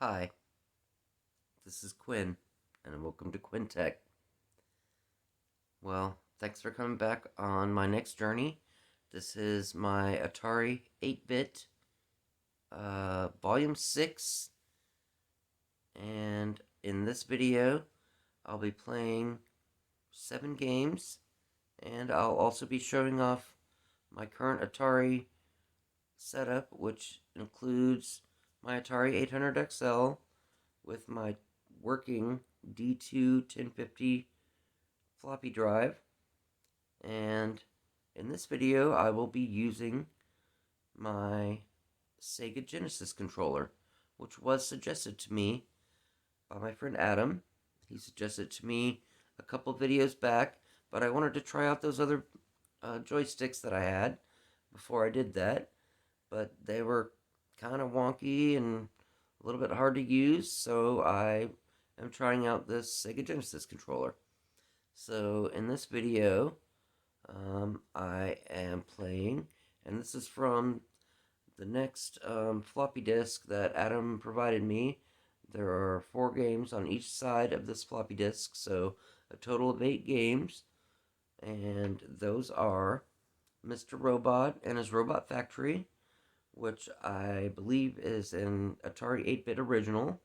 Hi, this is Quinn, and welcome to Quintech. Well, thanks for coming back on my next journey. This is my Atari 8-bit, Volume 6, and in this video, I'll be playing 7 games, and I'll also be showing off my current Atari setup, which includes my Atari 800XL with my working D2 1050 floppy drive, and in this video I will be using my Sega Genesis controller, which was suggested to me by my friend Adam. He suggested it to me a couple videos back, but I wanted to try out those other joysticks that I had before I did that, but they were kind of wonky and a little bit hard to use, so I am trying out this Sega Genesis controller. So in this video, I am playing, and this is from the next floppy disk that Adam provided me. There are 4 games on each side of this floppy disk, so a total of 8 games, and those are Mr. Robot and his Robot Factory, which I believe is an Atari 8-bit original,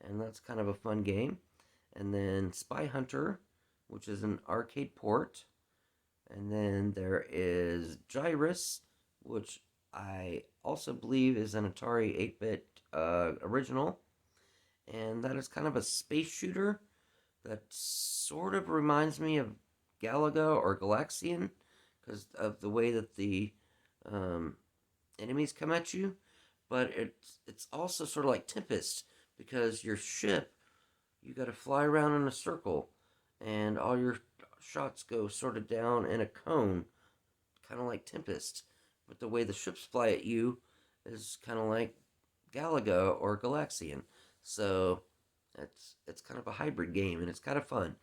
and that's kind of a fun game. And then Spy Hunter, which is an arcade port. And then there is Gyrus, which I also believe is an Atari 8-bit original. And that is kind of a space shooter that sort of reminds me of Galaga or Galaxian because of the way that the enemies come at you. But it's also sort of like Tempest because your ship, you got to fly around in a circle, and all your shots go sort of down in a cone, kind of like Tempest. But the way the ships fly at you is kind of like Galaga or Galaxian. So it's kind of a hybrid game, and it's kind of fun.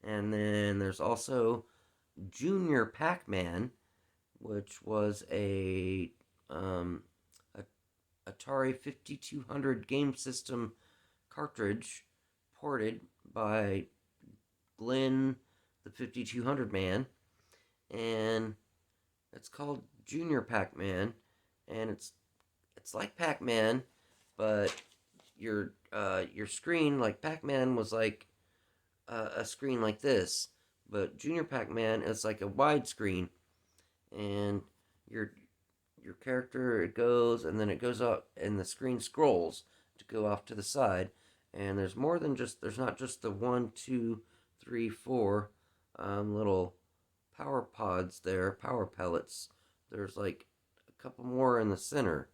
And then there's also Junior Pac-Man, which was a Atari 5200 game system cartridge ported by Glenn, the 5200 man, and it's called Junior Pac-Man, and it's like Pac-Man, but your screen, like Pac-Man was like a screen like this, but Junior Pac-Man is like a wide screen, and your character, it goes, and then it goes up, and the screen scrolls to go off to the side, and there's more than just, there's not just the 1, 2, 3, 4 little power pods there, power pellets. There's like a couple more in the center,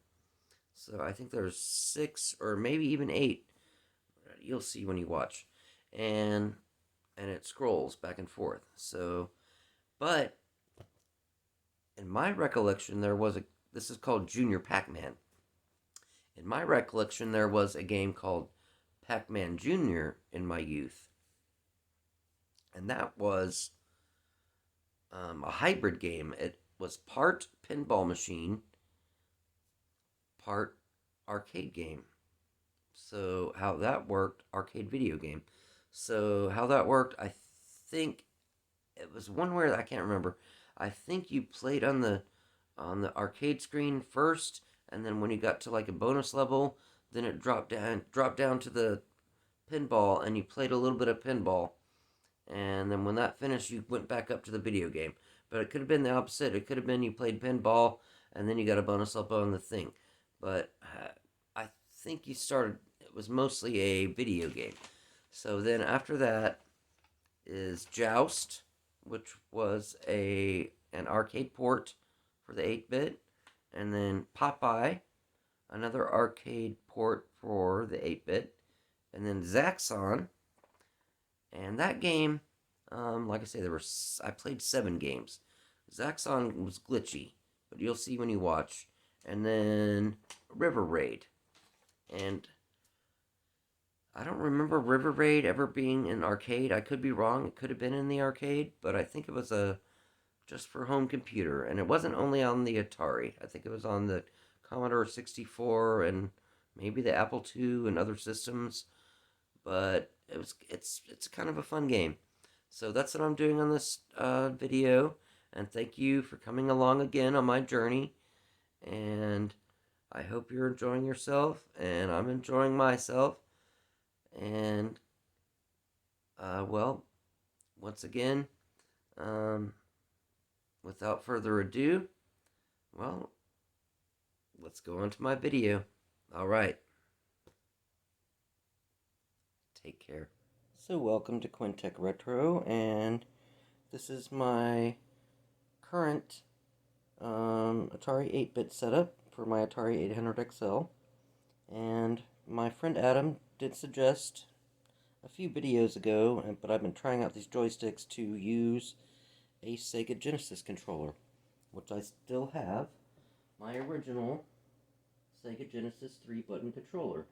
so I think there's 6 or maybe even 8. You'll see when you watch, and it scrolls back and forth. So, but in my recollection, there was a, this is called Junior Pac-Man. In my recollection, there was a game called Pacman Jr. in my youth, and that was a hybrid game. It was part pinball machine, part arcade game. So how that worked, arcade video game. So how that worked, I think it was one where I can't remember. I think you played on the arcade screen first, and then when you got to like a bonus level, then it dropped down to the pinball, and you played a little bit of pinball, and then when that finished, you went back up to the video game. But it could have been the opposite. It could have been you played pinball, and then you got a bonus level on the thing. But I think you started. It was mostly a video game. So then after that is Joust, which was an arcade port for the 8-bit, and then Popeye, another arcade port for the 8-bit, and then Zaxxon. And that game, like I say, I played 7 games. Zaxxon was glitchy, but you'll see when you watch. And then River Raid, and I don't remember River Raid ever being in arcade. I could be wrong. It could have been in the arcade, but I think it was a just for home computer, and it wasn't only on the Atari. I think it was on the Commodore 64 and maybe the Apple II and other systems, but it's kind of a fun game. So that's what I'm doing on this video, and thank you for coming along again on my journey, and I hope you're enjoying yourself, and I'm enjoying myself, and well, once again, um, without further ado, well, let's go on to my video. Alright, take care. So welcome to Quintech Retro, and this is my current Atari 8-bit setup for my Atari 800 XL, and my friend Adam did suggest a few videos ago, but I've been trying out these joysticks to use a Sega Genesis controller, which I still have, my original Sega Genesis 3-button controller.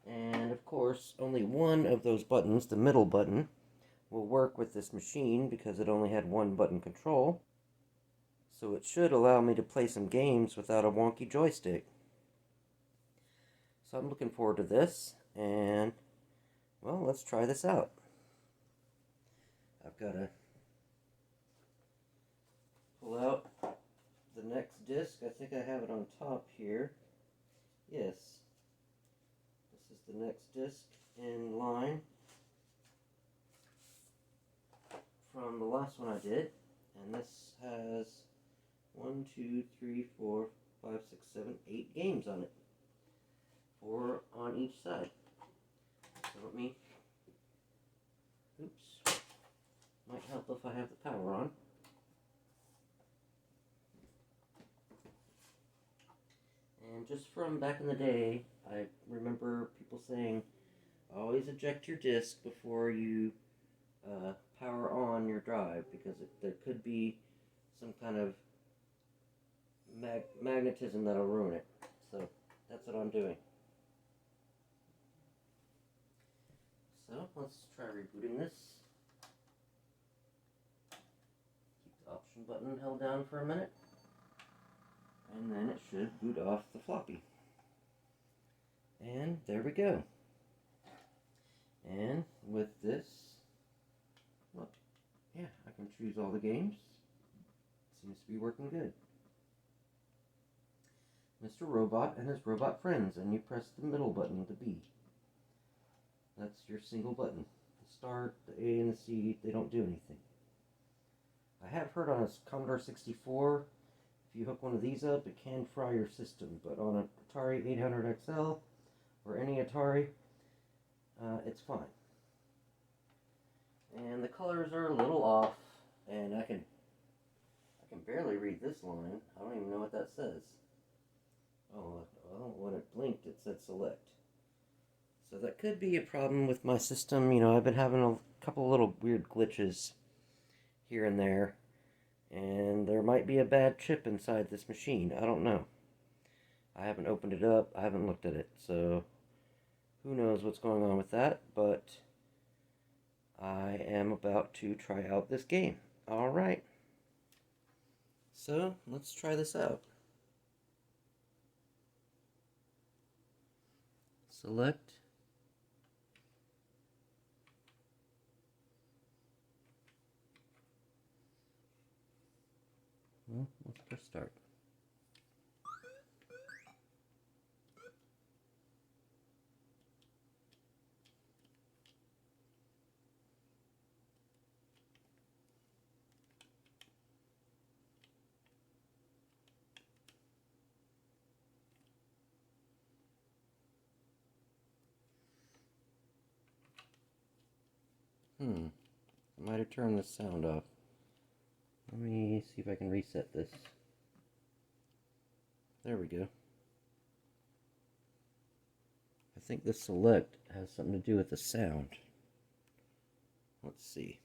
And of course, only one of those buttons, the middle button, will work with this machine because it only had one button control. So it should allow me to play some games without a wonky joystick. So I'm looking forward to this, and well, let's try this out. I've got to pull out the next disc. I think I have it on top here. Yes. This is the next disc in line from the last one I did. And this has 1, 2, 3, 4, 5, 6, 7, 8 games on it. 4 on each side. So let me, oops, might help if I have the power on. And just from back in the day, I remember people saying, always eject your disc before you power on your drive, because there could be some kind of magnetism that'll ruin it. So that's what I'm doing. So let's try rebooting this. Keep the option button held down for a minute, and then it should boot off the floppy. And there we go. And with this, look, yeah, I can choose all the games. Seems to be working good. Mr. Robot and his robot friends, and you press the middle button, the B. That's your single button. The start, the A, and the C, they don't do anything. I have heard on a Commodore 64, if you hook one of these up, it can fry your system, but on an Atari 800 XL, or any Atari, it's fine. And the colors are a little off, and I can barely read this line. I don't even know what that says. Oh, well, when it blinked, it said select. So that could be a problem with my system. You know, I've been having a couple little weird glitches here and there, and there might be a bad chip inside this machine. I don't know. I haven't opened it up. I haven't looked at it, so who knows what's going on with that, but I am about to try out this game. Alright. So, let's try this out. Select. Well, let's press start. I might have turned the sound off. Let me see if I can reset this. There we go. I think the select has something to do with the sound. Let's see.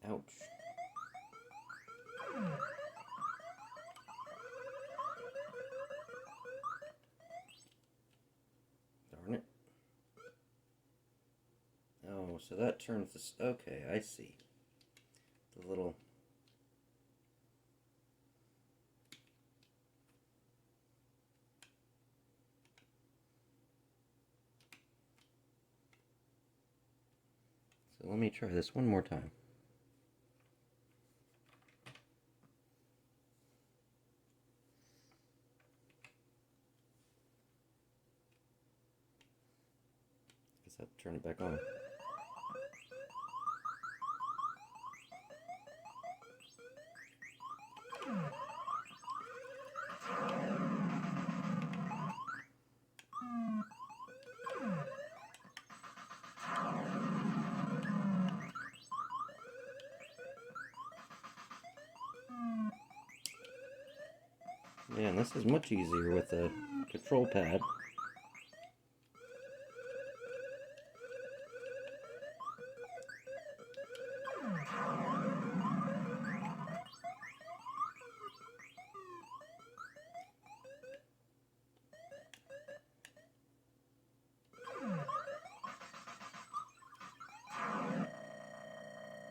Ouch. so that turns this. Okay, I see. The little. So let me try this one more time. Guess I'll turn it back on. Yeah, and this is much easier with the control pad.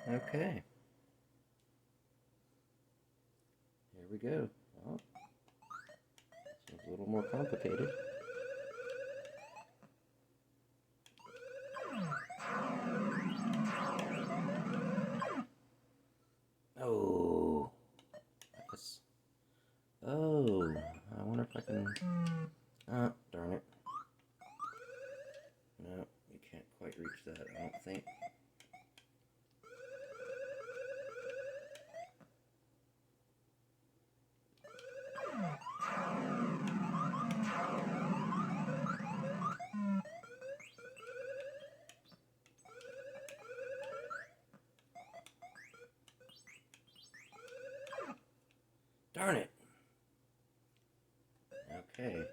Okay. Here we go. Oh, seems a little more complicated. Oh. Oh. I wonder if I can... Ah, darn it. No, you can't quite reach that, I don't think. Darn it. Okay.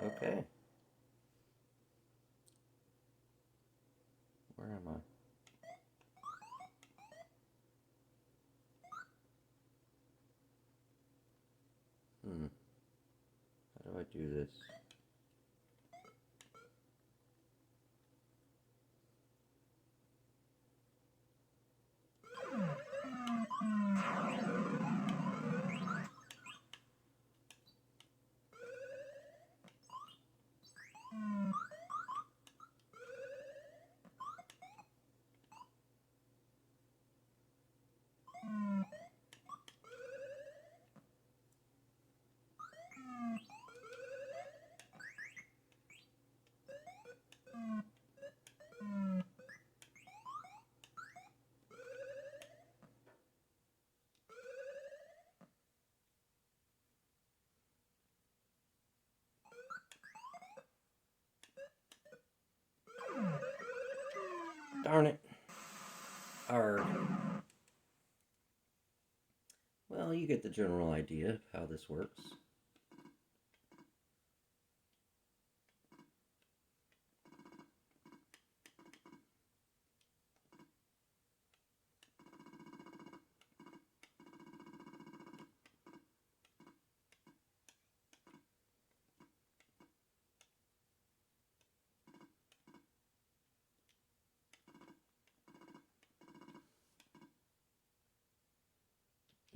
Okay. Where am I? How do I do this? Darn it. Arrgh. Well, you get the general idea of how this works.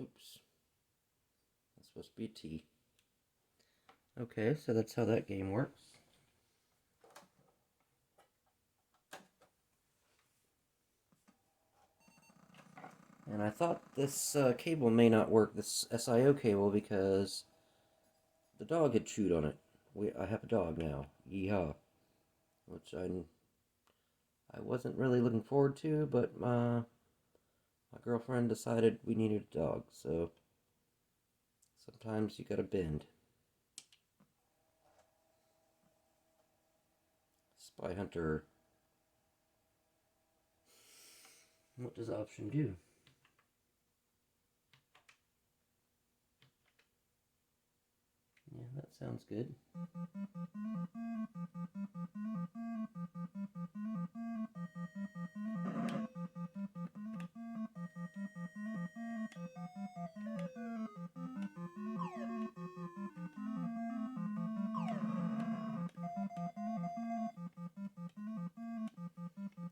Oops. That's supposed to be T. Okay, so that's how that game works. And I thought this cable may not work, this SIO cable, because the dog had chewed on it. I have a dog now, yeehaw, which I wasn't really looking forward to, but my girlfriend decided we needed a dog, so sometimes you gotta bend. Spy Hunter. What does option do? Yeah, that sounds good.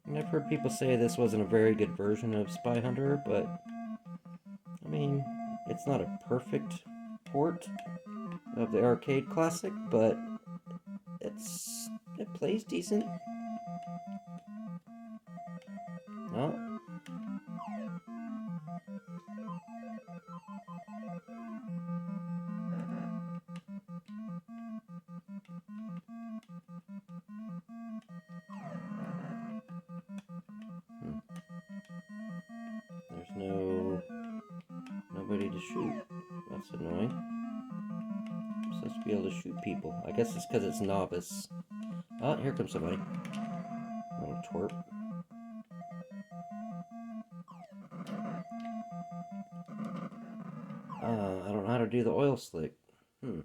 And I've heard people say this wasn't a very good version of Spy Hunter, but I mean, it's not a perfect port of the arcade classic, but it plays decent. Oh. There's nobody to shoot. That's annoying. I'm supposed to be able to shoot people. I guess it's because it's novice. Oh, here comes somebody. Little twerp. I don't know how to do the oil slick. And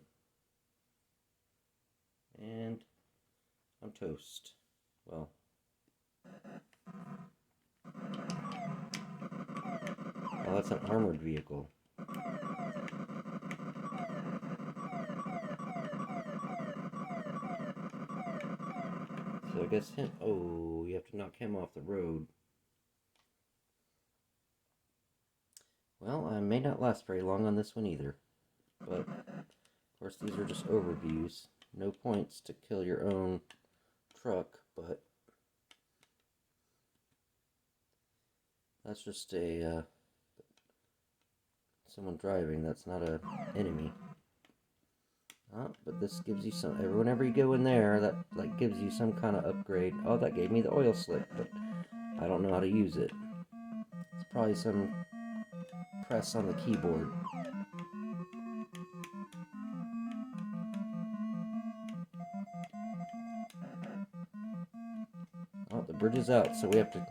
I'm toast. Well. Oh, that's an armored vehicle. So I guess him. Oh, you have to knock him off the road. Well, I may not last very long on this one either. But, of course, these are just overviews. No points to kill your own truck, but that's just a someone driving. That's not an enemy. But this gives you some. Whenever you go in there, that like gives you some kind of upgrade. Oh, that gave me the oil slick, but I don't know how to use it. It's probably some press on the keyboard. Oh, the bridge is out, so we have to.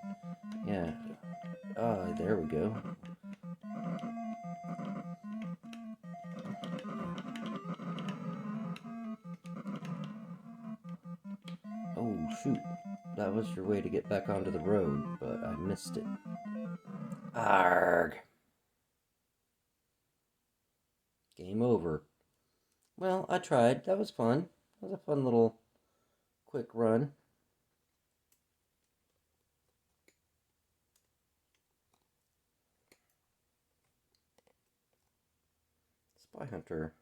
Yeah. Ah, there we go. Oh, shoot. That was your way to get back onto the road, but I missed it. Arrgh. Game over. Well, I tried. That was fun. That was a fun little quick run. Spy Hunter.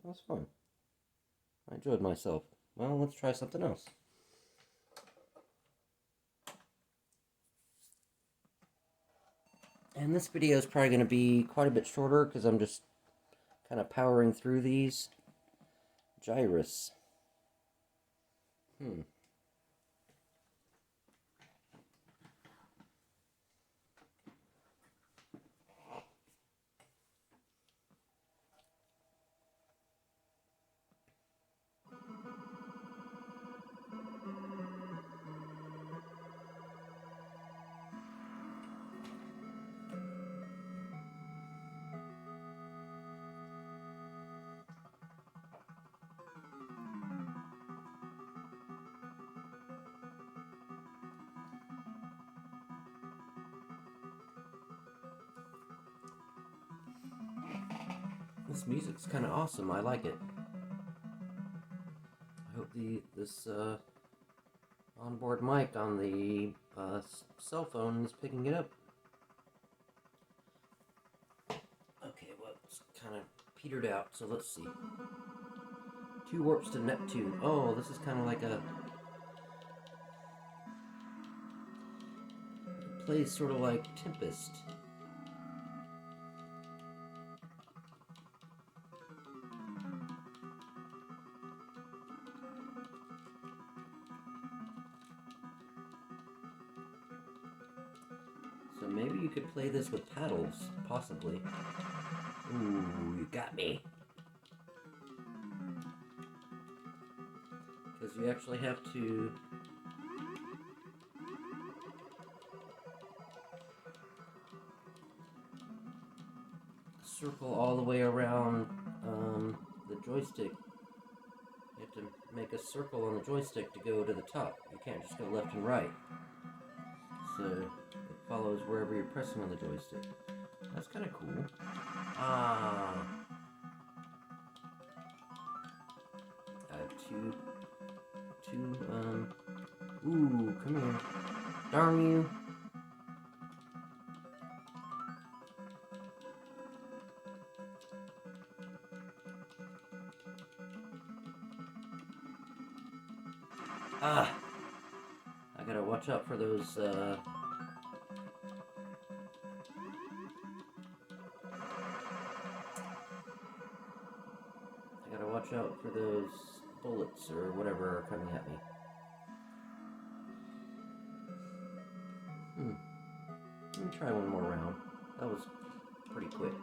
That was fun. I enjoyed myself. Well, let's try something else. And this video is probably going to be quite a bit shorter because I'm just kind of powering through these. Gyrus. This music's kind of awesome. I like it. I hope this onboard mic on the cell phone is picking it up. Okay, well, it's kind of petered out, so let's see. 2 warps to Neptune. Oh, this is kind of like a plays sort of like Tempest. So maybe you could play this with paddles, possibly. Ooh, you got me. Because you actually have to circle all the way around the joystick. You have to make a circle on the joystick to go to the top. You can't just go left and right. So it follows wherever you're pressing on the joystick. That's kind of cool. Ah. I have two, ooh, come here. Darn you. Ah. I gotta watch out for those, watch out for those bullets or whatever are coming at me. Let me try one more round. That was pretty quick.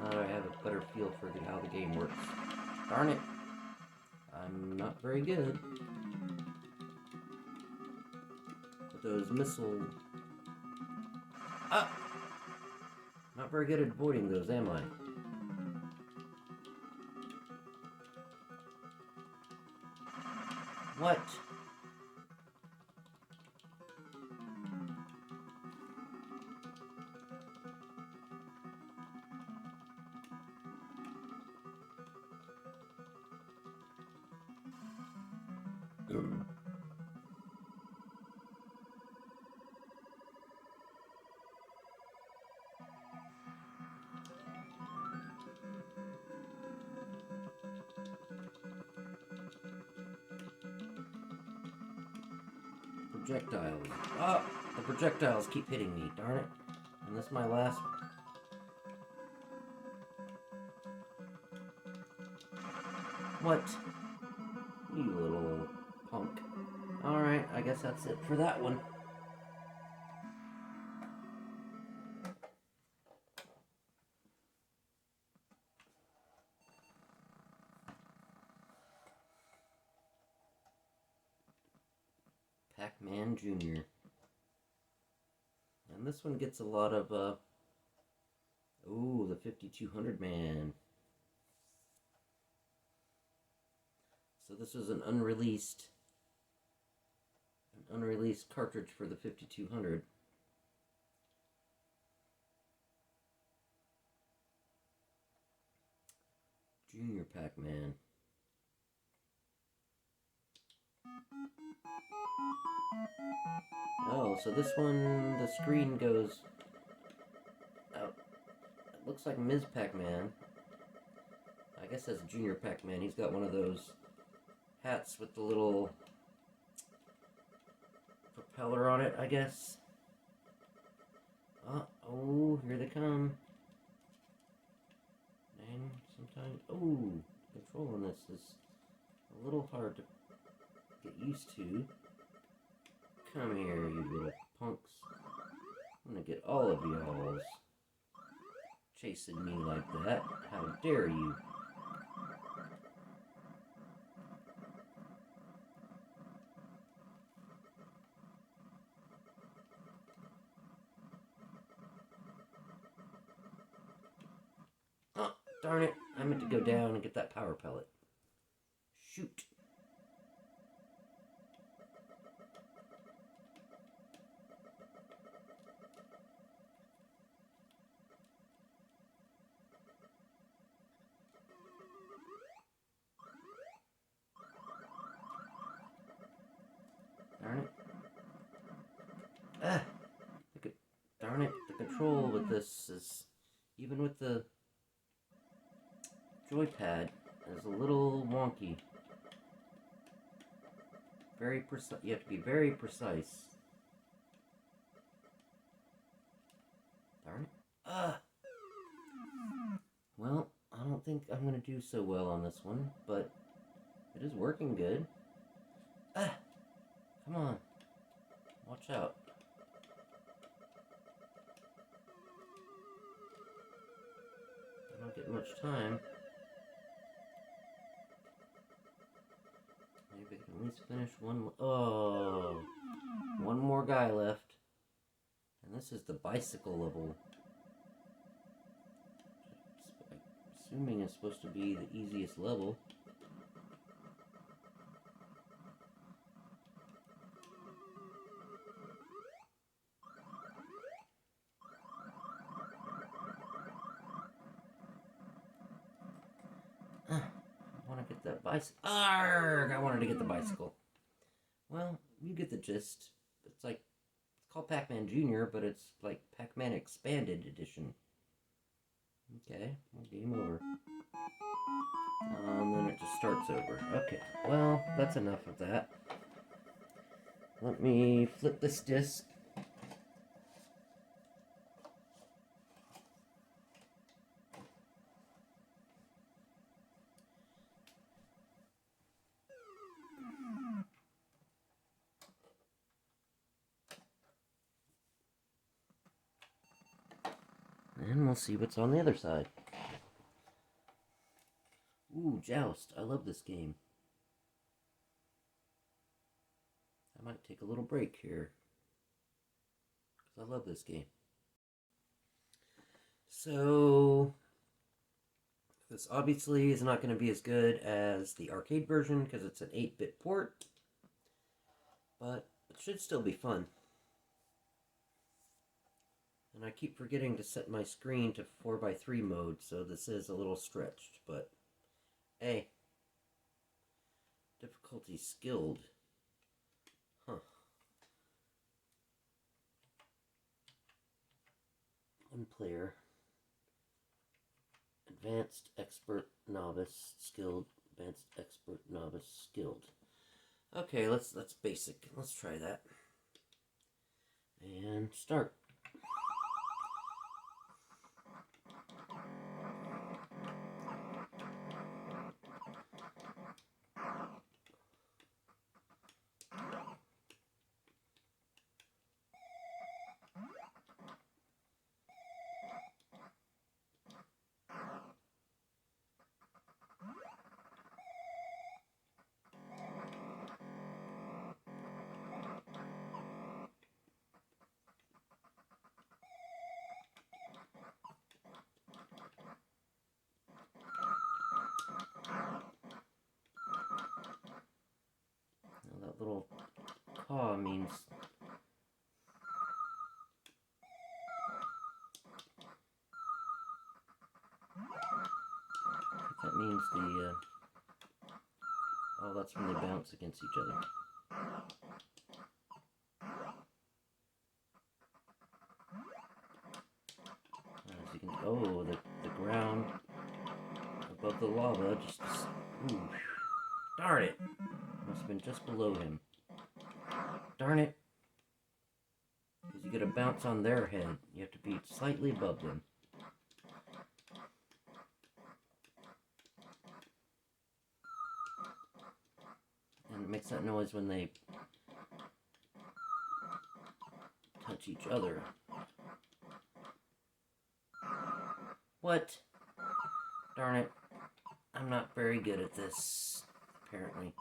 Now that I have a better feel for how the game works. Darn it! I'm not very good. But those missile... Ah! Not very good at avoiding those, am I? What? Projectiles. Oh, the projectiles keep hitting me, darn it. And this is my last... What? You little punk. Alright, I guess that's it for that one. Pac-Man Jr. And this one gets a lot of, ooh, the 5200 man. So this is an unreleased cartridge for the 5200. Junior Pac-Man. Oh, so this one, the screen goes out. It looks like Ms. Pac-Man. I guess that's Junior Pac-Man. He's got one of those hats with the little propeller on it, I guess. Oh, here they come. And sometimes, oh, controlling this is a little hard to get used to. Come here, you little punks. I'm gonna get all of y'alls chasing me like that. How dare you? Oh, darn it. I meant to go down and get that power pellet. Shoot. Darn it. Ah! Darn it, the control with this is, even with the joypad, is a little wonky. Very precise. You have to be very precise. don't think I'm going to do so well on this one, but it is working good. Ah! Come on. Watch out. I don't get much time. Maybe I can at least finish one. Oh! One more guy left. And this is the bicycle level. Assuming it's supposed to be the easiest level. I want to get that bicycle. Arrgh! I wanted to get the bicycle. Well, you get the gist. It's like, it's called Pac-Man Jr., but it's like Pac-Man Expanded Edition. Okay, well, game over. Then it just starts over. Okay, well, that's enough of that. Let me flip this disc. And we'll see what's on the other side. Ooh, Joust. I love this game. I might take a little break here, because I love this game. So, this obviously is not going to be as good as the arcade version, because it's an 8-bit port, but it should still be fun. And I keep forgetting to set my screen to 4x3 mode, so this is a little stretched, but hey. Difficulty skilled. Huh. One player. Advanced, expert, novice, skilled, advanced, expert, novice, skilled. Okay, that's basic. Let's try that. And start. That little caw means that means the oh, that's when they bounce against each other. As you can, oh, the ground above the lava just ooh, darn it! Must have been just below him. Darn it! Because you get a bounce on their head. You have to be slightly above them. And it makes that noise when they touch each other. What? Darn it. I'm not very good at this, apparently.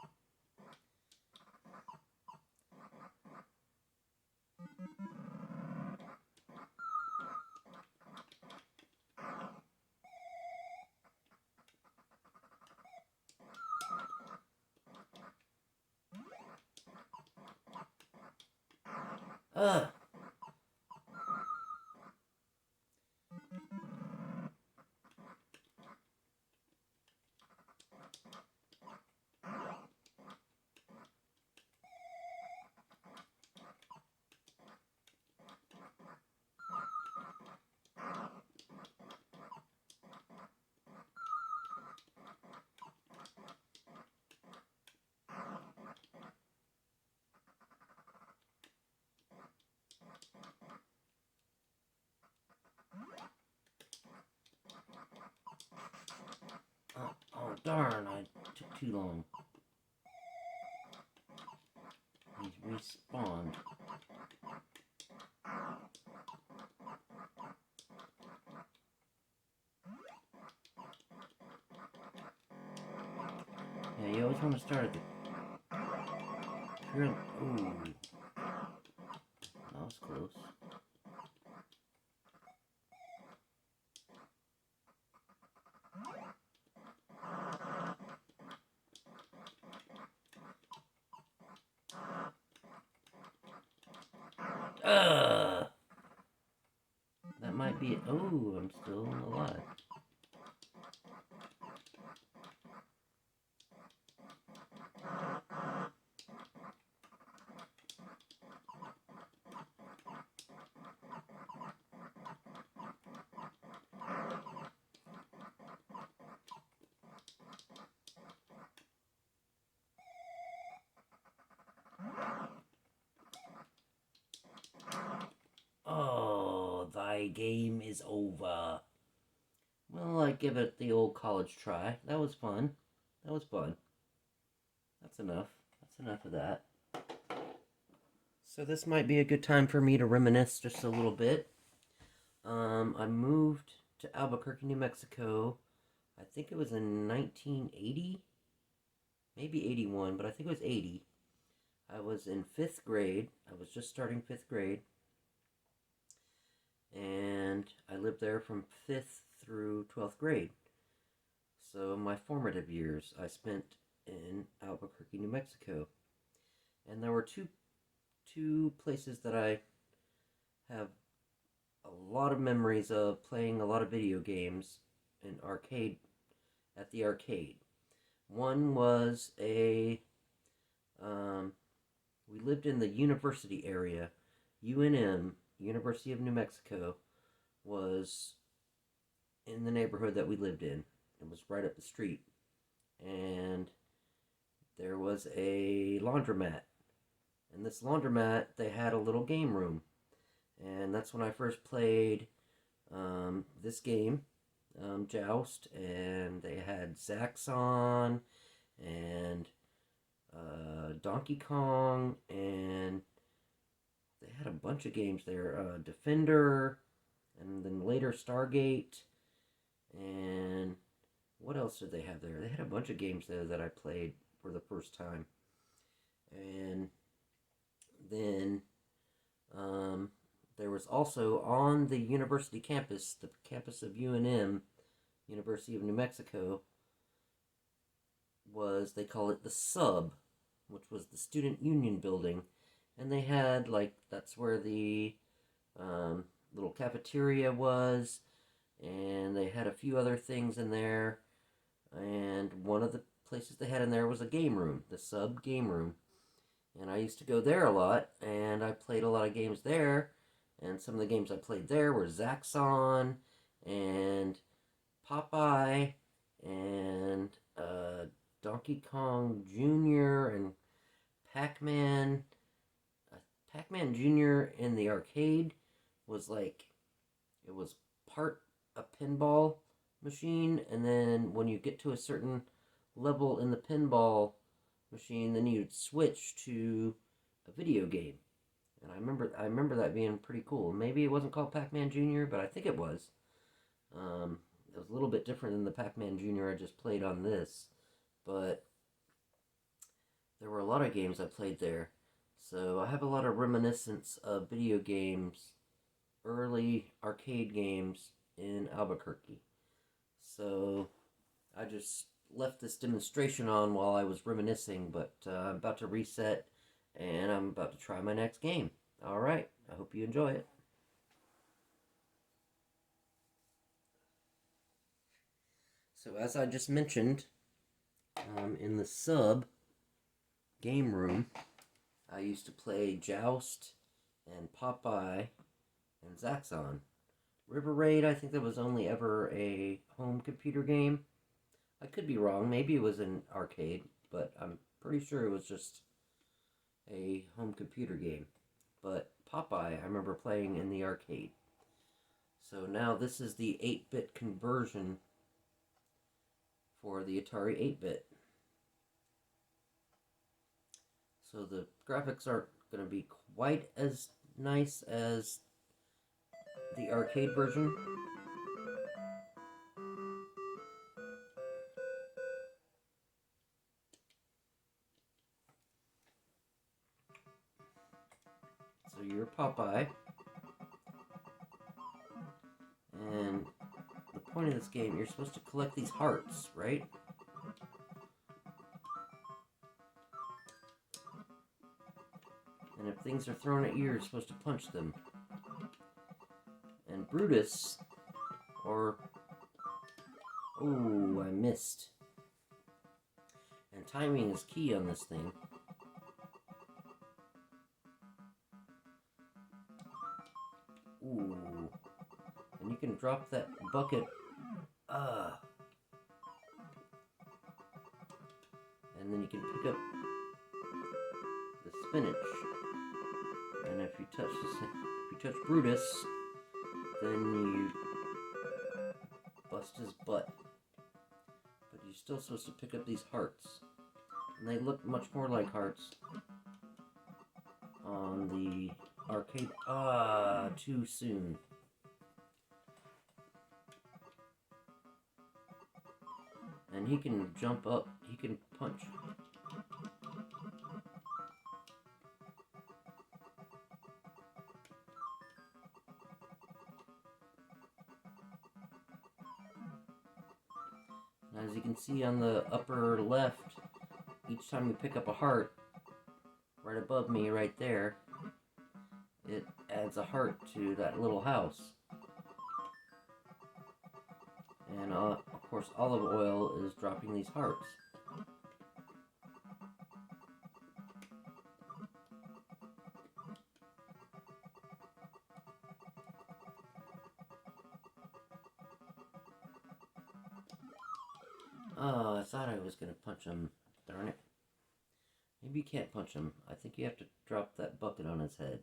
Ugh. darn, I took too long. He's respawned. Yeah, you always want to start at the... Ooh. That was close. That might be it. Oh, I'm still alive. Oh, thy game is over. Well, I give it the old college try. That was fun. That was fun. That's enough. That's enough of that. So this might be a good time for me to reminisce just a little bit. I moved to Albuquerque, New Mexico. I think it was in 1980, maybe 81, but I think it was 80. I was in 5th grade. I was just starting 5th grade. And I lived there from 5th through 12th grade. So my formative years I spent in Albuquerque, New Mexico. And there were two places that I have a lot of memories of playing a lot of video games in at the arcade. One was we lived in the university area. UNM, University of New Mexico, was in the neighborhood that we lived in. It was right up the street. And there was a laundromat. And this laundromat, they had a little game room. And that's when I first played this game, Joust. And they had Zaxxon and Donkey Kong. And they had a bunch of games there. Defender. And then later Stargate. And what else did they have there? They had a bunch of games there that I played for the first time. And then there was also on the university campus, the campus of UNM, University of New Mexico, they call it the Sub, which was the student union building. And they had, that's where the little cafeteria was. And they had a few other things in there. And one of the places they had in there was a game room, the Sub game room. And I used to go there a lot, and I played a lot of games there. And some of the games I played there were Zaxxon, and Popeye, and Donkey Kong Jr., and Pac-Man. Pac-Man Jr. in the arcade was it was part a pinball machine, and then when you get to a certain level in the pinball machine, then you'd switch to a video game. And I remember that being pretty cool. Maybe it wasn't called Pac-Man Jr., but I think it was. It was a little bit different than the Pac-Man Jr. I just played on this, but there were a lot of games I played there. So I have a lot of reminiscence of video games, early arcade games in Albuquerque. So I just left this demonstration on while I was reminiscing, but I'm about to reset and I'm about to try my next game. Alright, I hope you enjoy it. So as I just mentioned, in the Sub game room, I used to play Joust and Popeye and Zaxxon. River Raid, I think that was only ever a home computer game. I could be wrong. Maybe it was an arcade, but I'm pretty sure it was just a home computer game. But Popeye, I remember playing in the arcade. So now this is the 8-bit conversion for the Atari 8-bit. So the graphics aren't going to be quite as nice as the arcade version. So you're Popeye. And the point of this game, you're supposed to collect these hearts, right? And if things are thrown at you, you're supposed to punch them. And Brutus, or... Ooh, I missed. And timing is key on this thing. Ooh. And you can drop that bucket. And then you can pick up the spinach. And if you touch Brutus, then you bust his butt. But you're still supposed to pick up these hearts. And they look much more like hearts on the arcade. Too soon. And he can jump up, he can punch. And as you can see on the upper left, each time you pick up a heart, right above me right there, it adds a heart to that little house. And of course, olive oil is dropping these hearts. Oh, I thought I was going to punch him. Darn it. Maybe you can't punch him. I think you have to drop that bucket on his head.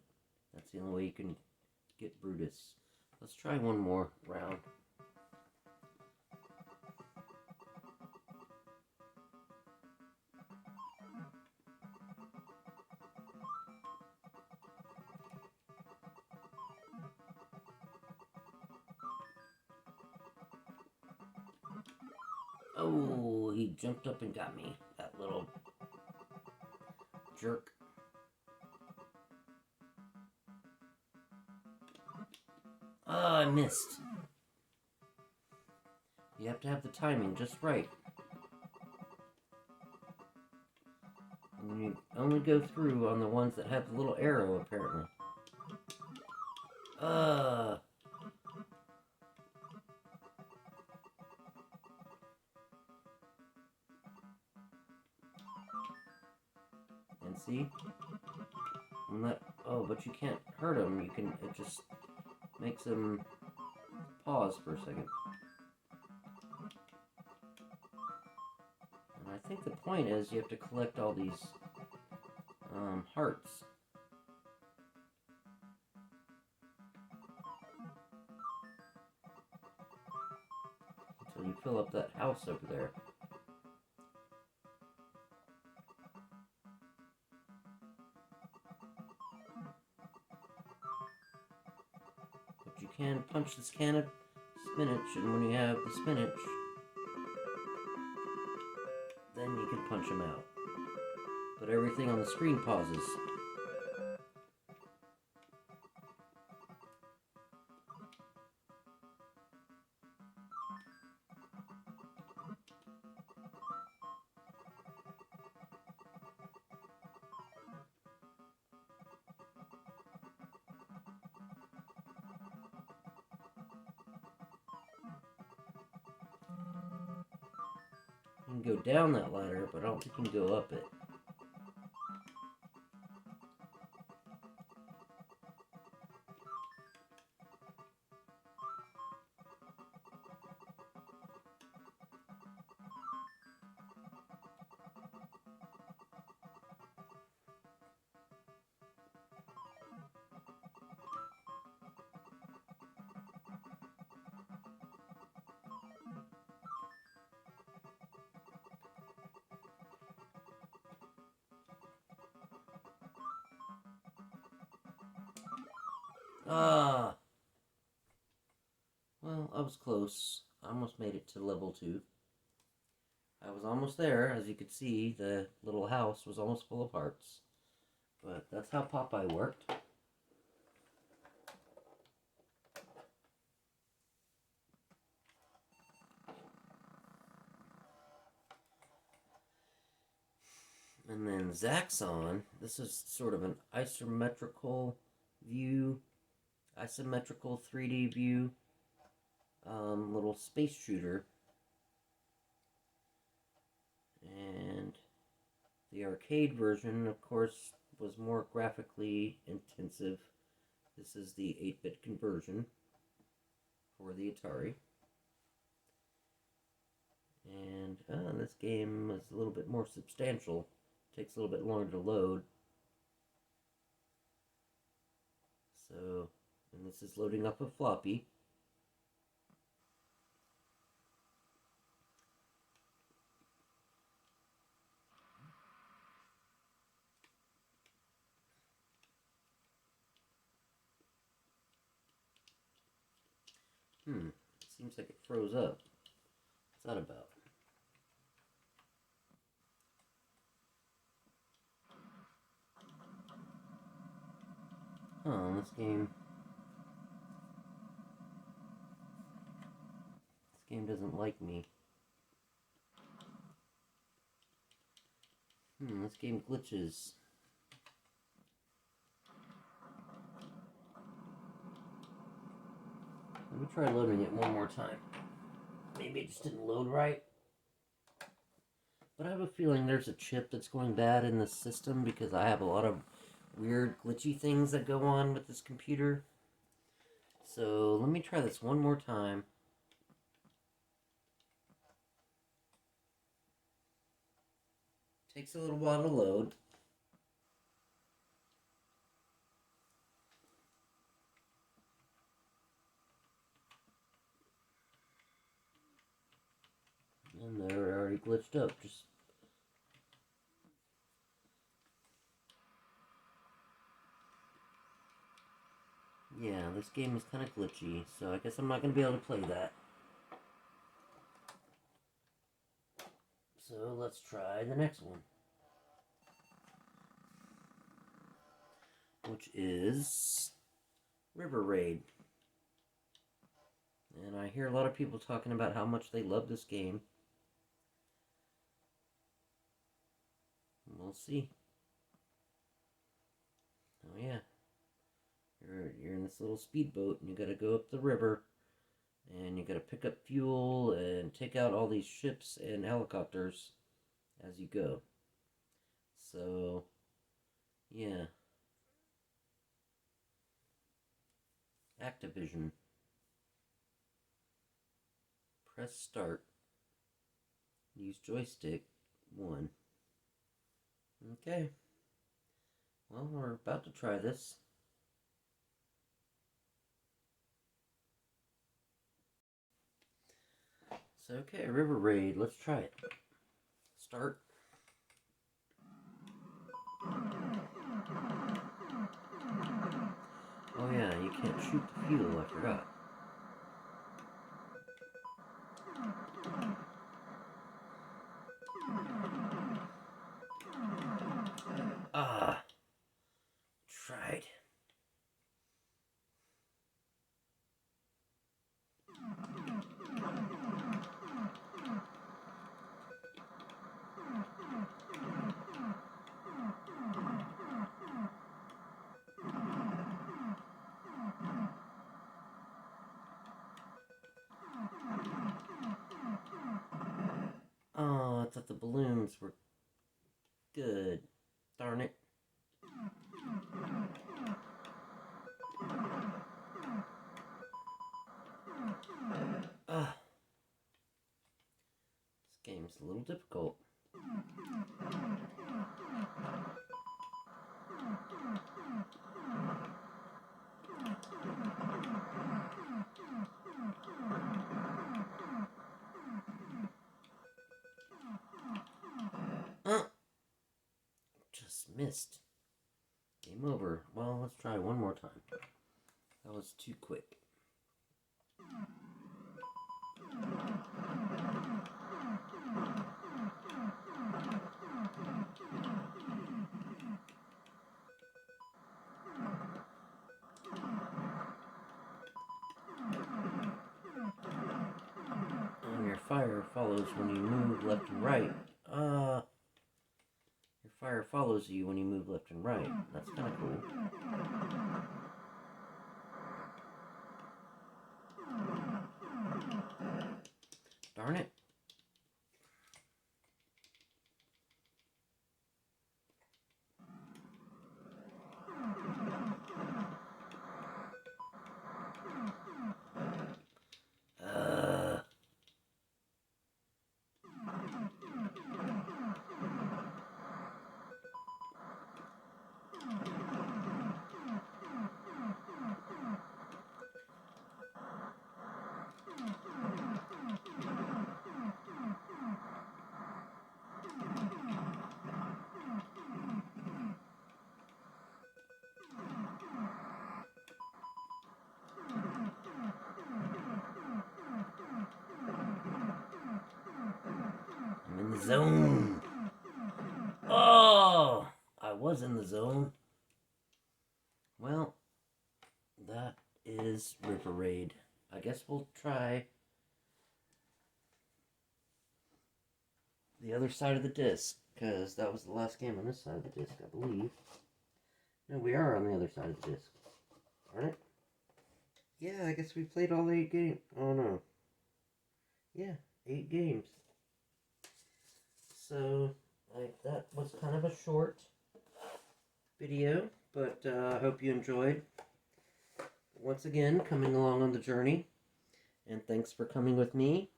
That's the only way you can get Brutus. Let's try one more round. Oh, he jumped up and got me. That little jerk. Oh, I missed. You have to have the timing just right. And you only go through on the ones that have the little arrow, apparently. And see? But you can't hurt him. It just makes him pause for a second. And I think the point is you have to collect all these hearts. Until you fill up that house over there. But you can punch this can of spinach, and when you have the spinach, then you can punch him out. But everything on the screen pauses. You can go down that ladder, but I don't think you can go up it. Ah! Well, I was close. I almost made it to level 2. I was almost there. As you could see, the little house was almost full of hearts. But that's how Popeye worked. And then Zaxxon, this is sort of an isometrical view, isometrical 3D view, little space shooter. And the arcade version, of course, was more graphically intensive. This is the 8-bit conversion for the Atari. And this game is a little bit more substantial. Takes a little bit longer to load. So, and this is loading up a floppy. It seems like it froze up. What's that about? This game doesn't like me. This game glitches. Let me try loading it one more time. Maybe it just didn't load right. But I have a feeling there's a chip that's going bad in the system because I have a lot of weird glitchy things that go on with this computer. So let me try this one more time. Takes a little while to load. And they're already glitched up. Yeah, this game is kind of glitchy, so I guess I'm not going to be able to play that. So let's try the next one. Which is River Raid. And I hear a lot of people talking about how much they love this game. We'll see. Oh yeah. You're in this little speedboat and you gotta go up the river and you gotta pick up fuel and take out all these ships and helicopters as you go. So, yeah. Activision. Press start. Use joystick 1. Okay. Well, we're about to try this. So, okay, River Raid. Let's try it. Start. Oh yeah, you can't shoot the fuel, I forgot. Ah! Tried. Oh, I thought the balloons were good. Darn it. Ah. This game's a little difficult. Just missed. Game over. Well, let's try one more time. That was too quick. And your fire follows when you move left and right. Your fire follows you when you move left and right. That's kind of cool. Darn it. I'm in the zone. Oh, I was in the zone. Well, that is River Raid. I guess we'll try the other side of the disc, because that was the last game on this side of the disc, I believe. No, we are on the other side of the disc. Alright. Yeah, I guess we played all 8 games. Oh no. Yeah, 8 games. So, that was kind of a short video, but I hope you enjoyed. Once again, coming along on the journey. And thanks for coming with me.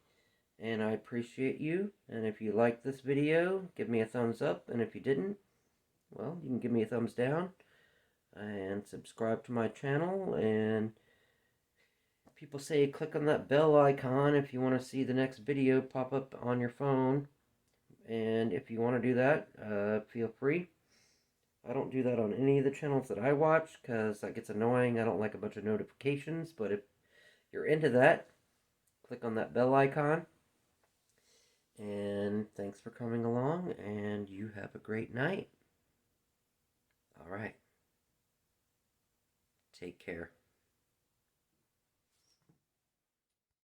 And I appreciate you. And if you liked this video, give me a thumbs up. And if you didn't, well, you can give me a thumbs down. And subscribe to my channel. And people say click on that bell icon if you want to see the next video pop up on your phone. And if you want to do that, feel free. I don't do that on any of the channels that I watch because that gets annoying. I don't like a bunch of notifications. But if you're into that, click on that bell icon. And thanks for coming along, and you have a great night. All right. Take care.